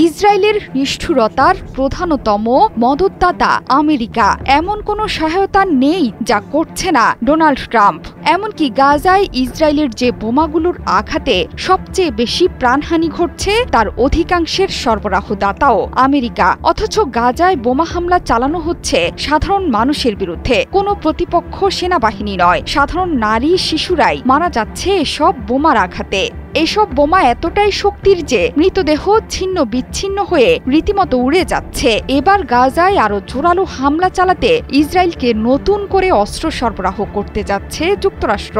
ইসরায়েলের নিষ্ঠুরতার প্রধানতম মদতদাতা আমেরিকা। এমন কোনো সহায়তা নেই যা করছে না ডোনাল্ড ট্রাম্প। এমনকি গাজায় ইসরায়েলের যে বোমাগুলোর আঘাতে সবচেয়ে বেশি প্রাণহানি ঘটছে তার অধিকাংশের সরবরাহদাতাও আমেরিকা। অথচ গাজায় বোমা হামলা চালানো হচ্ছে সাধারণ মানুষের বিরুদ্ধে, কোনো প্রতিপক্ষ সেনাবাহিনী নয়। সাধারণ নারী শিশুরাই মারা যাচ্ছে এসব বোমার আঘাতে। এসব বোমা এতটাই শক্তির যে মৃতদেহ ছিন্ন বিচ্ছিন্ন হয়ে রীতিমতো উড়ে যাচ্ছে। এবার গাজায় আরো জোরালো হামলা চালাতে ইসরায়েলকে নতুন করে অস্ত্র সরবরাহ করতে যাচ্ছে যুক্তরাষ্ট্র।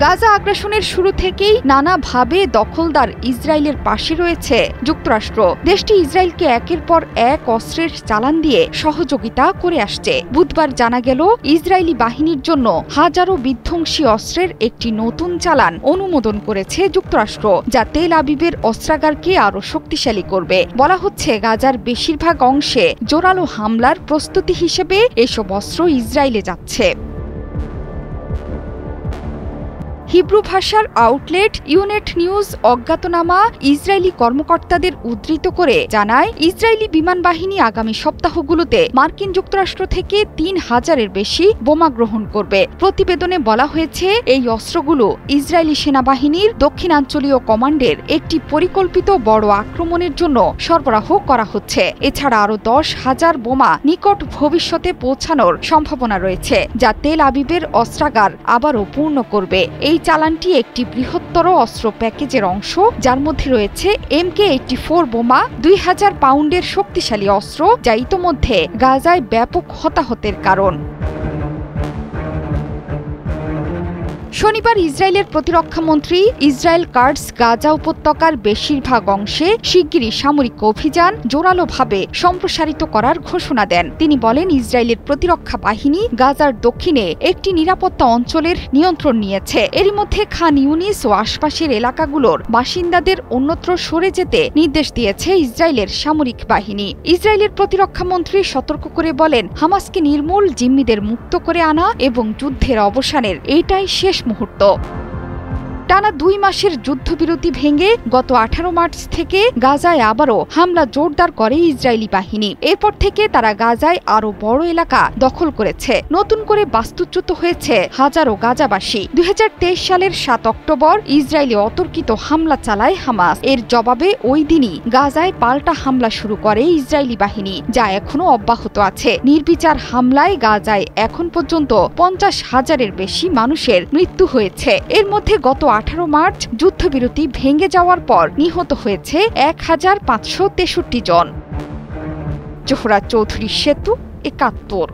গাজা আগ্রাসনের শুরু থেকেই নানাভাবে দখলদার ইসরায়েলের পাশে রয়েছে যুক্তরাষ্ট্র। দেশটি ইসরায়েলকে একের পর এক অস্ত্রের চালান দিয়ে সহযোগিতা করে আসছে। বুধবার জানা গেল ইসরায়েলি বাহিনীর জন্য হাজারো বিধ্বংসী অস্ত্রের একটি নতুন চালান অনুমোদন করেছে যুক্তরাষ্ট্র, যা তেল আবিবের অস্ত্রাগারকে আরও শক্তিশালী করবে। বলা হচ্ছে গাজার বেশিরভাগ অংশে জোরালো হামলার প্রস্তুতি হিসেবে এসব অস্ত্র ইসরায়েলে যাচ্ছে। হিব্রু ভাষার আউটলেট ইউনেট নিউজ অজ্ঞাতনামা ইসরায়েলি কর্মকর্তাদের উদ্ধৃত করে জানায়, ইসরায়েলি বিমান বাহিনী আগামী সপ্তাহগুলোতে মার্কিন যুক্তরাষ্ট্র থেকে ৩,০০০-এর বেশি বোমা গ্রহণ করবে। প্রতিবেদনে বলা হয়েছে, এই অস্ত্রগুলো ইসরায়েলি সেনাবাহিনীর দক্ষিণাঞ্চলীয় কমান্ডের একটি পরিকল্পিত বড় আক্রমণের জন্য সরবরাহ করা হচ্ছে। এছাড়া আরও ১০,০০০ বোমা নিকট ভবিষ্যতে পৌঁছানোর সম্ভাবনা রয়েছে, যা তেল আবিবের অস্ত্রাগার আবারও পূর্ণ করবে। এই চালানটি একটি বৃহত্তর অস্ত্র প্যাকেজের অংশ, যার মধ্যে রয়েছে MK-84 বোমা, ২,০০০ পাউন্ডের শক্তিশালী অস্ত্র, যা ইতোমধ্যে গাজায় ব্যাপক হতাহতের কারণ। শনিবার ইসরায়েলের প্রতিরক্ষামন্ত্রী ইসরায়েল কাটজ গাজা উপত্যকার বেশিরভাগ অংশে শিগগিরই সামরিক অভিযান জোরালোভাবে সম্প্রসারিত করার ঘোষণা দেন। তিনি বলেন, ইসরায়েলের প্রতিরক্ষা বাহিনী গাজার দক্ষিণে একটি নিরাপত্তা অঞ্চলের নিয়ন্ত্রণ নিয়েছে। এরই মধ্যে খান ইউনিস ও আশপাশের এলাকাগুলোর বাসিন্দাদের অন্যত্র সরে যেতে নির্দেশ দিয়েছে ইসরায়েলের সামরিক বাহিনী। ইসরায়েলের প্রতিরক্ষামন্ত্রী সতর্ক করে বলেন, হামাসকে নির্মূল, জিম্মিদের মুক্ত করে আনা এবং যুদ্ধের অবসানের এটাই শেষ মুহূর্ত। টানা ২ মাসের যুদ্ধবিরতি ভেঙে গত ১৮ মার্চ থেকে গাজায় আবারও হামলা জোরদার করে ইসরায়েলি বাহিনী। এরপর থেকে তারা গাজায় আরও বড় এলাকা দখল করেছে। নতুন করে বাস্তুচ্যুত হয়েছে হাজারো গাজাবাসী। ২০২৩ সালের ৭ অক্টোবর ইসরায়েলি অতর্কিত হামলা চালায় হামাস। এর জবাবে ওই দিনই গাজায় পাল্টা হামলা শুরু করে ইসরায়েলি বাহিনী, যা এখনও অব্যাহত আছে। নির্বিচার হামলায় গাজায় এখন পর্যন্ত ৫০,০০০-এর বেশি মানুষের মৃত্যু হয়েছে। এর মধ্যে গত ১৮ মার্চ যুদ্ধবিরতি ভেঙে যাওয়ার পর নিহত হয়েছে ১,৫৬৩ জন। জোহরা চৌধুরী, সেতু ৭১।